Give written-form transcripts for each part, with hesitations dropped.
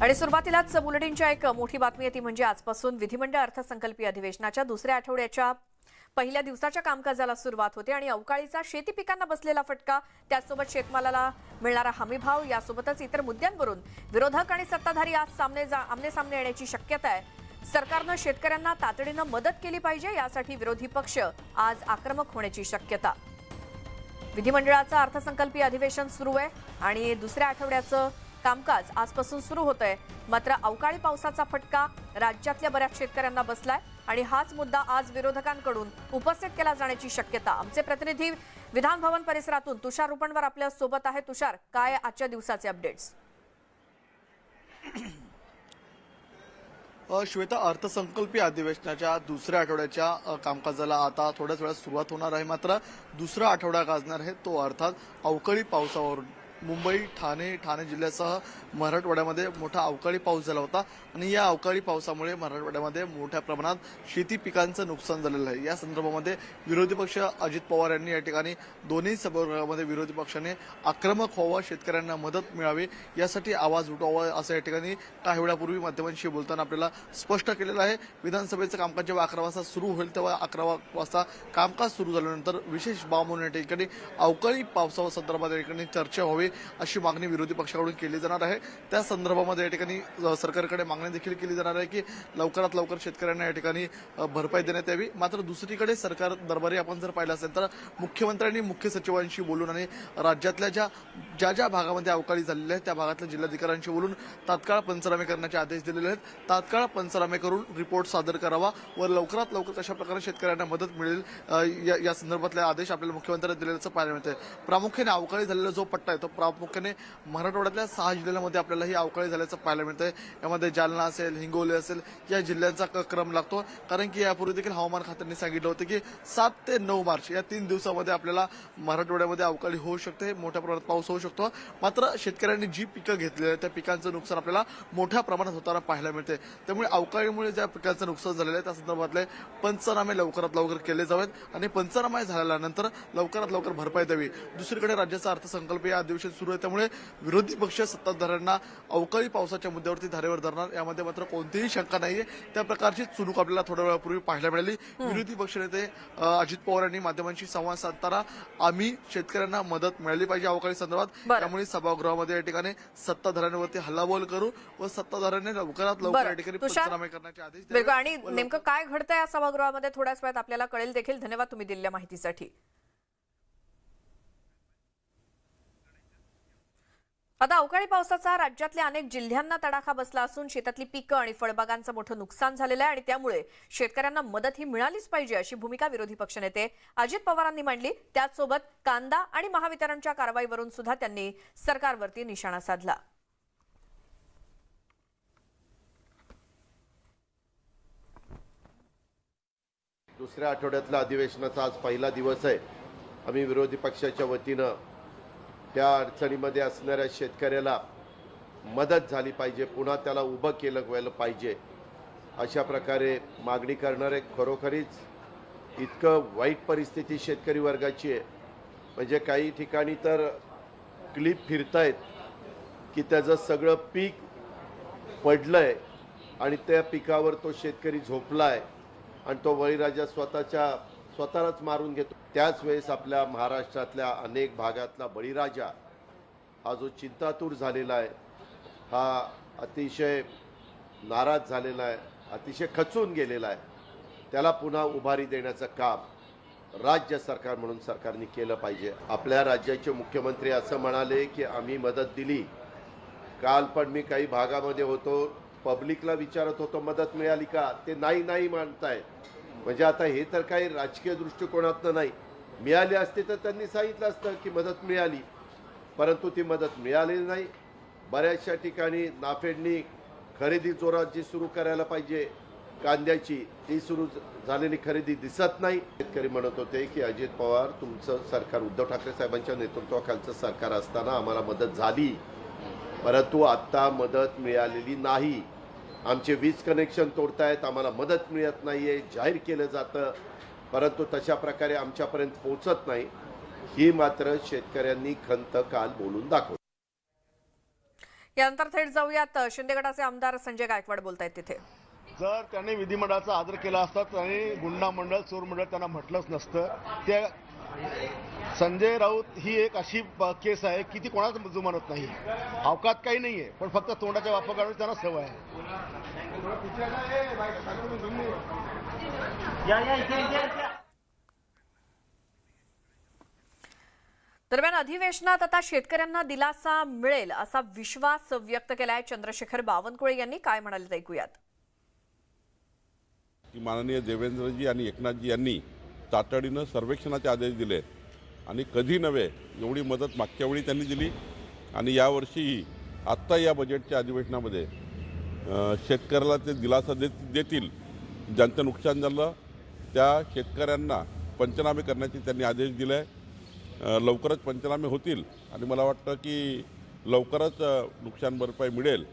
आणि सुरुवातीलाच बुलेटिनच्या एक मोठी बातमी येते म्हणजे आजपासून विधिमंडळ अर्थसंकल्पीय अधिवेशनाच्या दुसऱ्या आठवड्याच्या पहिल्या दिवसाच्या कामकाजाला सुरुवात होते आणि अवकाळीचा शेती पिकांना बसलेला फटका, त्यासोबत शेतमालाला मिळणारा हमीभाव यासोबतच इतर मुद्द्यांवरून विरोधक आणि सत्ताधारी आज आमने सामने येण्याची शक्यता आहे। सरकारनं शेतकऱ्यांना तातडीनं मदत केली पाहिजे, यासाठी विरोधी पक्ष आज आक्रमक होण्याची शक्यता। विधिमंडळाचं अर्थसंकल्पीय अधिवेशन सुरू आहे आणि दुसऱ्या आठवड्याचं कामकाज आजपासून सुरू होतंय। मात्र अवकाळी पावसाचा फटका राज्यातल्या बऱ्याच शेतकऱ्यांना बसलाय आणि हाच मुद्दा आज विरोधकांकडून उपस्थित केला जाण्याची शक्यता। आमचे प्रतिनिधी विधान भवन परिसरातून तुषार रुपणवर आपल्या सोबत आहे। तुषार, काय आजच्या दिवसाचे अपडेट्स? श्वेता, अर्थसंकल्पीय अधिवेशनाच्या दुसऱ्या आठवड्याच्या कामकाजाला आता थोड्याच वेळात सुरुवात होणार आहे। मात्र दुसरा आठवडा गाजणार आहे तो अर्थात अवकाळी पावसावरून। मुंबई, ठाणे जिल्ह्यासह मराठवाड्यामध्ये मोठा अवकाळी पाऊस झाला होता आणि या अवकाळी पावसामुळे मराठवाड्यामध्ये मोठ्या प्रमाणात शेती पिकांचं नुकसान झालेलं आहे। या संदर्भामध्ये विरोधी पक्ष अजित पवार यांनी या ठिकाणी दोन्ही सभागृहामध्ये विरोधी पक्षाने आक्रमक व्हावं, शेतकऱ्यांना मदत मिळावी यासाठी आवाज उठवावा असं या ठिकाणी काही वेळापूर्वी माध्यमांशी बोलताना आपल्याला स्पष्ट केलेलं आहे। विधानसभेचं कामकाज जेव्हा 11 वाजता सुरू होईल तेव्हा 11 वाजता कामकाज सुरू झाल्यानंतर विशेष बाब म्हणून या ठिकाणी अवकाळी पावसासंदर्भात या ठिकाणी चर्चा व्हावी अशी मागणी विरोधी पक्षाकडून केली जाणार आहे। त्या संदर्भामध्ये या ठिकाणी सरकारकडे मागणी देखील केली जाणार आहे की लवकरात लवकर शेतकऱ्यांना या ठिकाणी भरपाई देण्यात यावी। मात्र दुसरीकडे सरकार दरबारी आपण जर पाहिलं असेल तर मुख्यमंत्र्यांनी मुख्य सचिवांशी बोलून आणि राज्यातल्या ज्या भागामध्ये अवकाळी झालेल्या आहेत त्या भागातल्या जिल्हाधिकाऱ्यांशी बोलून तात्काळ पंचनामे करण्याचे आदेश दिलेले आहेत। तात्काळ पंचनामे करून रिपोर्ट सादर करावा व लवकरात लवकर कशा प्रकारे शेतकऱ्यांना मदत मिळेल या संदर्भातले आदेश आपल्याला मुख्यमंत्र्यांनी दिलेल्याचं पाहायला मिळतंय। प्रामुख्याने अवकाळी झालेला जो पट्टा आहे तो प्रामुख्याने मराठवाड्यातल्या 6 जिल्ह्यांमध्ये आपल्याला ही अवकाळी झाल्याचं पाहायला मिळतंय। यामध्ये जालना असेल, हिंगोली असेल या जिल्ह्यांचा क्रम लागतो, कारण की यापूर्वी देखील हवामान खात्याने सांगितलं होतं की 7 ते 9 मार्च या 3 दिवसामध्ये आपल्याला मराठवाड्यामध्ये अवकाळी होऊ शकते, मोठ्या प्रमाणात पाऊस होऊ शकतो। मात्र शेतकऱ्यांनी जी पिकं घेतलेली आहेत त्या पिकांचं नुकसान आपल्याला मोठ्या प्रमाणात होताना पाहायला मिळते। त्यामुळे अवकाळीमुळे ज्या पिकांचं नुकसान झालेलं आहे त्या संदर्भातले पंचनामे लवकरात लवकर केले जावेत आणि पंचनामे झाल्यानंतर लवकरात लवकर भरपाई द्यावी। दुसरीकडे राज्याचा अर्थसंकल्पीय अधिवेशन सुरू आहे, त्यामुळे विरोधी पक्ष सत्ताधाऱ्यांना अवकाळी पावसाच्या मुद्द्यावरती धारेवर धरणार यामध्ये मात्र कोणतीही शंका नाहीये। त्या प्रकारची चुणूक आपल्याला थोड्या वेळापूर्वी पाहायला मिळाली। विरोधी पक्षनेते अजित पवार यांनी माध्यमांशी संवाद साधताना आम्ही शेतकऱ्यांना मदत मिळाली पाहिजे अवकाळी संदर्भात, त्यामुळे सभागृहामध्ये या ठिकाणी सत्ताधाऱ्यांवरती हल्लाबोल करू व सत्ताधाऱ्यांनी लवकरात लवकर या ठिकाणी पंचनामे करण्याचे आदेश द्यावे। आणि नेमकं काय घडतंय या सभागृहामध्ये थोड्याच वेळात आपल्याला कळेल देखील। धन्यवाद तुम्ही दिलेल्या माहितीसाठी। आता अवकाळी पावसाचा राज्यातल्या अनेक जिल्ह्यांना तडाखा बसला असून शेतातली पिकं आणि फळबागांचं मोठं नुकसान झालेलं आहे आणि त्यामुळे शेतकऱ्यांना मदत ही मिळालीच पाहिजे अशी भूमिका विरोधी पक्षनेते अजित पवारांनी मांडली। त्याचसोबत कांदा आणि महावितरणच्या कारवाईवरून सुद्धा त्यांनी सरकारवरती निशाणा साधला। दुसऱ्या आठवड्यातल्या अधिवेशनाचा आज पहिला दिवस आहे। आम्ही विरोधी पक्षाच्या वतीनं त्या अडचणीमध्ये असणाऱ्या शेतकऱ्याला मदत झाली पाहिजे, पुन्हा त्याला उभं केलं गेलं पाहिजे अशा प्रकारे मागणी करणारे। खरोखरीच इतकं वाईट परिस्थिती शेतकरी वर्गाची आहे, म्हणजे काही ठिकाणी तर क्लिप फिरतायत की त्याचं सगळं पीक पडलंय आणि त्या पिकावर तो शेतकरी झोपलाय आणि तो बळीराजा स्वतःलाच मारून घेतो। त्याच वेळेस आपल्या महाराष्ट्रातल्या अनेक भागातला बळीराजा हा जो चिंतातूर झालेला आहे, हा अतिशय नाराज झालेला आहे, अतिशय खचून गेलेला आहे, त्याला पुन्हा उभारी देण्याचं काम राज्य सरकार म्हणून सरकारने केलं पाहिजे। आपल्या राज्याचे मुख्यमंत्री असं म्हणाले की आम्ही मदत दिली। काल पण मी काही भागामध्ये होतो, पब्लिकला विचारत होतो मदत मिळाली का, ते नाही म्हणताय। म्हणजे आता हे तर काही राजकीय दृष्टिकोनातनं नाही, मिळाली असते तर त्यांनी सांगितलं असतं की मदत मिळाली, परंतु ती मदत मिळालेली नाही। बऱ्याचशा ठिकाणी नाफेडनी खरेदी जोरात जी सुरू करायला पाहिजे कांद्याची, ती सुरू झालेली खरेदी दिसत नाही। शेतकरी म्हणत होते की अजित पवार तुमचं सरकार, उद्धव ठाकरे साहेबांच्या नेतृत्वाखालचं सरकार असताना आम्हाला मदत झाली, परंतु आता मदत मिळालेली नाही। आमचे वीज कनेक्शन तोडतायत, आम्हाला मदत मिळत नाहीये, जाहीर केलं जातं परंतु तशा प्रकारे आमच्यापर्यंत पोहोचत नाही। ही मात्र शेतकऱ्यांनी खंत काल बोलून दाखवली। यानंतर थेट जाऊयात शिंदे गटाचे आमदार संजय गायकवाड बोलतायत तिथे. जर त्यांनी विधिमंडळाचा आदर केला असता आणि गुंडा मंडळ चोर मंडळ त्यांना म्हटलंच नसतं. त्या संजय राऊत ही एक अशी केस आहे की ती कोणाच जुमानत नाही. अवकात काही नाहीये, पण फक्त तोंडाच्या वापर करण्याची त्यांना सवय आहे. दरम्यान अधिवेशनात आता शेतकऱ्यांना दिलासा मिळेल असा विश्वास व्यक्त केलाय चंद्रशेखर बावनकुळे यांनी. काय म्हणाले ते ऐकूयात. की माननीय देवेंद्रजी आणि एकनाथजी यांनी तातडीनं सर्वेक्षणाचे आदेश दिले आणि कधी नव्हे एवढी मदत मागच्या वेळी त्यांनी दिली आणि यावर्षीही आत्ता या बजेटच्या अधिवेशनामध्ये शेतकऱ्याला ते दिलासा देतील. ज्यांचं नुकसान झालं त्या शेतकऱ्यांना पंचनामे करण्याचे त्यांनी आदेश दिले आहे. लवकरच पंचनामे होतील आणि मला वाटतं की लवकरच नुकसान भरपाई मिळेल.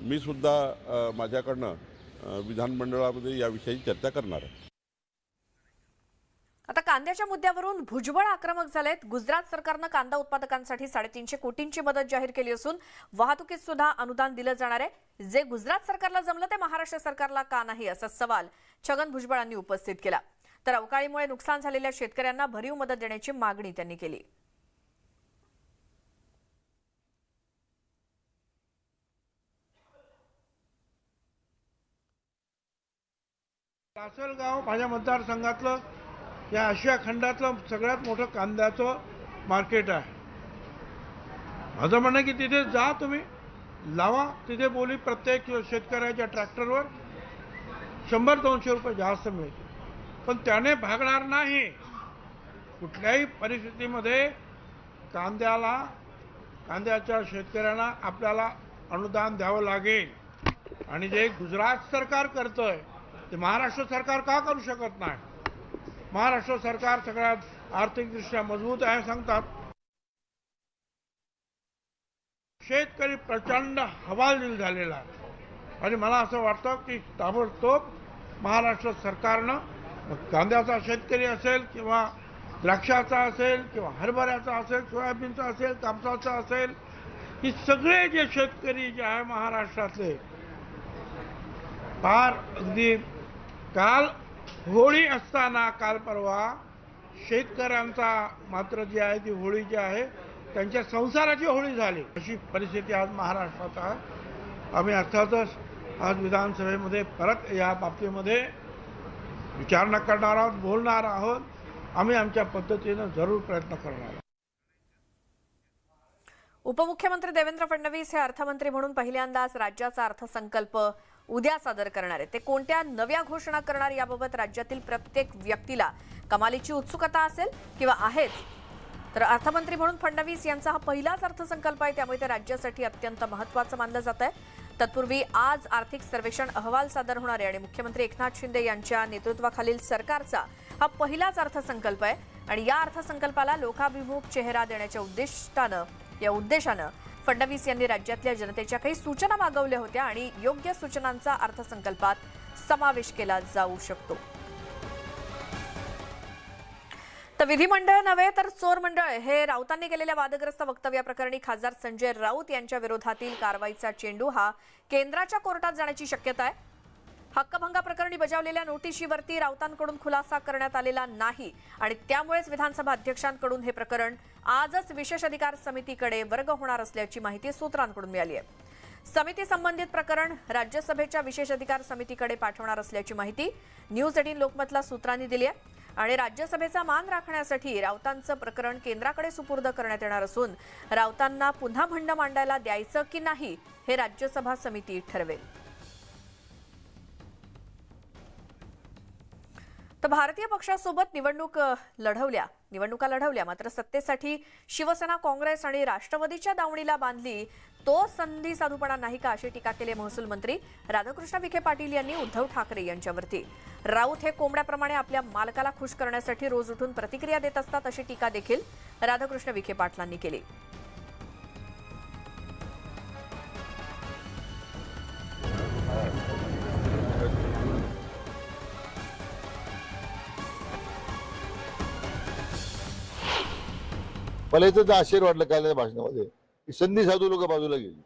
मी सुद्धा माझ्याकडनं विधानमंडळामध्ये याविषयी चर्चा करणार आहे. आता कांद्याच्या मुद्द्यावरून भुजबळ आक्रमक झालेत. गुजरात सरकारनं कांदा उत्पादकांसाठी 350 कोटींची मदत जाहीर केली असून वाहतुकीत सुद्धा अनुदान दिलं जाणार आहे. जे गुजरात सरकारला जमलं ते महाराष्ट्र सरकारला का नाही असा सवाल छगन भुजबळांनी उपस्थित केला. तर अवकाळीमुळे नुकसान झालेल्या शेतकऱ्यांना भरीव मदत देण्याची मागणी त्यांनी केली. लासलगाव माझ्या मतदारसंघातलं या आशिया खंडातलं सगळ्यात मोठं कांद्याचं मार्केट आहे. माझं म्हणणं आहे की तिथे जा, तुम्ही लावा. तिथे बोली प्रत्येक शेतकऱ्याच्या ट्रॅक्टरवर 100-200 रुपये जास्त मिळते, पण त्याने भागणार नाही. कुठल्याही परिस्थितीमध्ये कांद्याच्या शेतकऱ्यांना आपल्याला अनुदान द्यावं लागेल. आणि जे गुजरात सरकार करतंय ते महाराष्ट्र सरकार का करू शकत नाही? महाराष्ट्र सरकार सगळ्यात आर्थिकदृष्ट्या मजबूत आहे सांगतात. शेतकरी प्रचंड हवालदिल झालेला आहे आणि मला असं वाटतं की ताबडतोब महाराष्ट्र सरकारनं कांद्याचा शेतकरी असेल किंवा द्राक्षाचा असेल किंवा हरभऱ्याचा असेल, सोयाबीनचा असेल, कापसाचा असेल, ही सगळे जे शेतकरी जे आहे महाराष्ट्रातले, फार अगदी काल होळी असताना काल परवा शेतकऱ्यांचा मात्र जी आहे ती होळी जी आहे त्यांच्या संसाराची होळी झाली. अशी परिस्थिती आज महाराष्ट्रात आहे. आम्ही अर्थातच आज विधानसभेमध्ये परत या बाबतीमध्ये विचारणा करणार आहोत, बोलणार आहोत. आम्ही आमच्या पद्धतीनं जरूर प्रयत्न करणार आहोत. उपमुख्यमंत्री देवेंद्र फडणवीस हे अर्थमंत्री म्हणून पहिल्यांदाच राज्याचा अर्थसंकल्प उद्या सादर करणार आहे. ते कोणत्या नव्या घोषणा करणार याबाबत राज्यातील प्रत्येक व्यक्तीला कमालीची उत्सुकता असेल किंवा आहेच. तर अर्थमंत्री म्हणून फडणवीस यांचा हा पहिलाच अर्थसंकल्प आहे, त्यामुळे ते राज्यासाठी अत्यंत महत्त्वाचं मानलं जात आहे. तत्पूर्वी आज आर्थिक सर्वेक्षण अहवाल सादर होणार आहे आणि मुख्यमंत्री एकनाथ शिंदे यांच्या नेतृत्वाखालील सरकारचा हा पहिलाच अर्थसंकल्प आहे आणि या अर्थसंकल्पाला लोकाभिमुख चेहरा देण्याच्या उद्देशानं फडणवीस यांनी राज्यातल्या जनतेच्या काही सूचना मागवल्या होत्या आणि योग्य सूचनांचा अर्थसंकल्पात समावेश केला जाऊ शकतो. तर विधिमंडळ नव्हे तर चोर मंडळ हे राऊतांनी केलेल्या वादग्रस्त वक्तव्याप्रकरणी खासदार संजय राऊत यांच्या विरोधातील कारवाईचा चेंडू हा केंद्राच्या कोर्टात जाण्याची शक्यता आहे. हक्कभंगाप्रकरणी बजावलेल्या नोटिशीवरती राऊतांकडून खुलासा करण्यात आलेला नाही आणि त्यामुळेच विधानसभा अध्यक्षांकडून हे प्रकरण आजच विशेष अधिकार समितीकडे वर्ग होणार असल्याची माहिती सूत्रांकडून मिळाली आहे. समिती संबंधित प्रकरण राज्यसभेच्या विशेष अधिकार समितीकडे पाठवणार असल्याची माहिती न्यूज 18 लोकमतला सूत्रांनी दिली आहे आणि राज्यसभेचा मान राखण्यासाठी राऊतांचं प्रकरण केंद्राकडे सुपूर्द करण्यात येणार असून राऊतांना पुन्हा म्हणणं मांडायला द्यायचं की नाही हे राज्यसभा समिती ठरवेल. तर भारतीय पक्षासोबत निवडणुका लढवल्या मात्र सत्तेसाठी शिवसेना, काँग्रेस आणि राष्ट्रवादीच्या दावणीला बांधली तो संधी साधूपणा नाही का अशी टीका केली महसूल मंत्री राधाकृष्ण विखे पाटील यांनी उद्धव ठाकरे यांच्यावरती. राऊत हे कोंबड्याप्रमाणे आपल्या मालकाला खुश करण्यासाठी रोज उठून प्रतिक्रिया देत असतात अशी टीका देखील राधाकृष्ण विखे पाटलांनी केली. मला इथं तर आश्चर्य वाटलं काल भाषणामध्ये की संधी साधू लोक बाजूला गेली.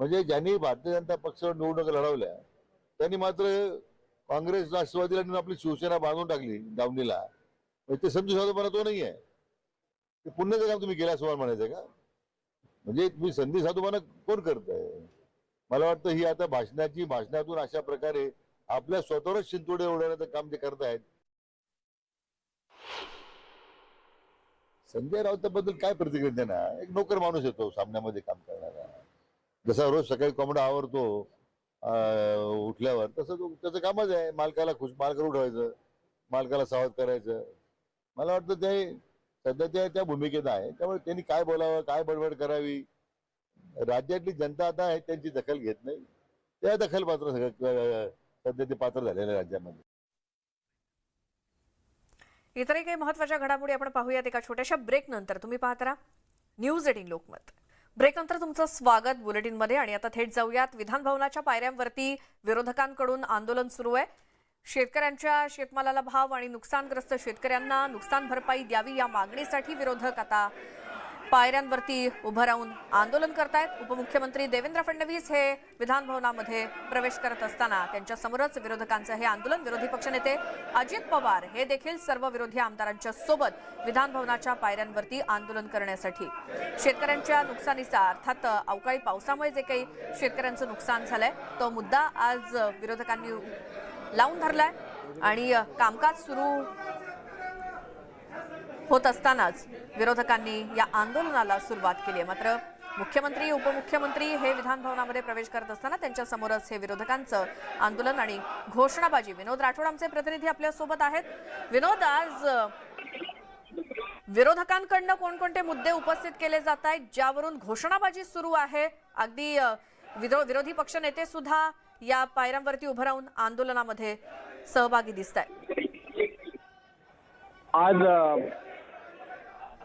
म्हणजे ज्यांनी भारतीय जनता पक्षावर निवडणुका लढवल्या त्यांनी मात्र काँग्रेस राष्ट्रवादीला नेऊन आपली शिवसेना बांधून टाकली दावणीला. म्हणजे ते संधी साधूपणा तो नाही आहे, ते पुण्याचं काम तुम्ही केलं असं म्हणायचं का? म्हणजे तुम्ही संधी साधूपणा कोण करताय? मला वाटतं ही आता भाषणातून अशा प्रकारे आपल्या स्वतःवरच शिंतोडे उडवण्याचं काम ते करतायत. संजय राऊताबद्दल काय प्रतिक्रिया देणार? एक नोकर माणूस येतो सामन्यामध्ये काम करणारा, जसा रोज सकाळी कोंबडा आवरतो उठल्यावर, तसं तो त्याचं कामच आहे मालकाला मालकाला उठवायचं, मालकाला सावध करायचं. मला वाटतं ते सध्या त्या भूमिकेत आहे. त्यामुळे त्यांनी काय बोलावं, काय बडबड करावी, राज्यातली जनता आता आहे त्यांची दखल घेत नाही. त्या दखल पात्र सध्या ते पात्र झालेल्या राज्यामध्ये. इतरही काही महत्त्वाच्या घडामोडी आपण पाहूयात एका छोट्याशा ब्रेक नंतर. तुम्ही पाहत राहा न्यूज 18 लोकमत. ब्रेक नंतर तुमचं स्वागत बुलेटिनमध्ये. आणि आता थेट जाऊयात विधान भवनाच्या पायऱ्यांवरती विरोधकांकडून आंदोलन सुरू आहे. शेतकऱ्यांच्या शेतमालाला भाव आणि नुकसानग्रस्त शेतकऱ्यांना नुकसान भरपाई द्यावी या मागणीसाठी विरोधक आता पायऱ्यांवरती उभं राहून आंदोलन करतायत. उपमुख्यमंत्री देवेंद्र फडणवीस हे विधान भवनामध्ये प्रवेश करत असताना त्यांच्या समोरच विरोधकांचं हे आंदोलन. विरोधी पक्षनेते अजित पवार हे देखील सर्व विरोधी आमदारांच्या सोबत विधान भवनाच्या पायऱ्यांवरती आंदोलन करण्यासाठी. शेतकऱ्यांच्या नुकसानीचा अर्थात अवकाळी पावसामुळे जे काही शेतकऱ्यांचं नुकसान झालंय तो मुद्दा आज विरोधकांनी लावून धरलाय. आणि कामकाज सुरू होत असतानाच विरोधकांनी या आंदोलनाला सुरुवात केली आहे. मात्र मुख्यमंत्री उपमुख्यमंत्री हे विधान भवनामध्ये प्रवेश करत असताना त्यांच्या समोरच हे विरोधकांचं आंदोलन आणि घोषणाबाजी. विनोद राठोड आमचे प्रतिनिधी आपल्या सोबत आहेत. विनोद, आज विरोधकांकडनं कोणकोणते मुद्दे उपस्थित केले जात आहेत ज्यावरून घोषणाबाजी सुरू आहे? अगदी विरोधी पक्षनेते सुद्धा या पायऱ्यांवरती उभं राहून आंदोलनामध्ये सहभागी दिसत आहेत. आज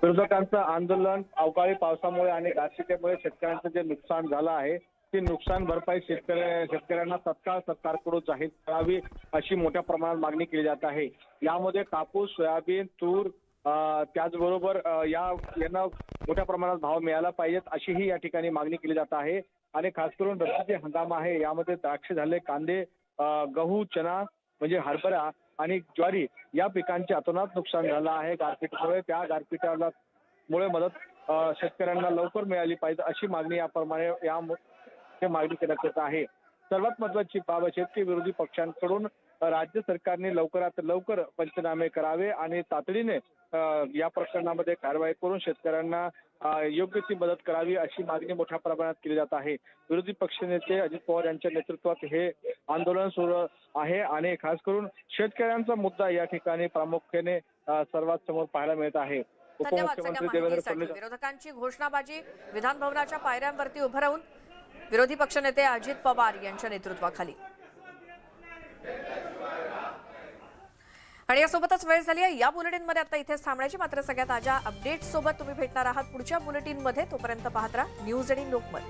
विरोधकांचं आंदोलन अवकाळी पावसामुळे आणि गारपिटीमुळे शेतकऱ्यांचं जे नुकसान झालं आहे ती नुकसान भरपाई शेतकऱ्यांना तत्काळ सरकारकडून जाहीर करावी अशी मोठ्या प्रमाणात मागणी केली जात आहे. यामध्ये कापूस, सोयाबीन, तूर त्याचबरोबर यांना मोठ्या प्रमाणात भाव मिळाला पाहिजेत अशीही या ठिकाणी मागणी केली जात आहे. आणि खास करून रब्बीचे हंगाम आहे यामध्ये द्राक्ष झाले, कांदे, गहू, चना म्हणजे हरभरा आणि ज्वारी या पिकांचे अतोनात नुकसान झालं आहे गारपीटीमुळे. त्या गारपिटाला मुळे मदत शेतकऱ्यांना लवकर मिळाली पाहिजे अशी मागणी याप्रमाणे मागणी करण्यात येत आहे. सर्वात महत्वाची बाब शेतकरी विरोधी पक्षांकडून राज्य सरकारने लवकरात लवकर पंचनामे करावे आणि तातडीने या प्रकरणामध्ये कारवाई करून शेतकऱ्यांना योग्य ती मदत करावी अशी मागणी मोठ्या प्रमाणात केली जात आहे. विरोधी पक्षनेते अजित पवार यांच्या नेतृत्वात हे आंदोलन सुरू आहे आणि खास करून शेतकऱ्यांचा मुद्दा या ठिकाणी प्रामुख्याने सर्वात समोर पाहायला मिळत आहे. धन्यवाद सगळ्या माहितीसाठी. विरोधकांची घोषणाबाजी, विधान भवनाच्या पायऱ्यांवरती उभं राहून विरोधी पक्षनेते अजित पवार यांच्या नेतृत्वाखाली. आणि यासोबतच वेळ झाली आहे या बुलेटिनमध्ये आता इथेच थांबण्याची. मात्र सगळ्या ताज्या अपडेट्स सोबत तुम्ही भेटणार आहात पुढच्या बुलेटिनमध्ये. तोपर्यंत पाहत राहा न्यूज 18 लोकमत.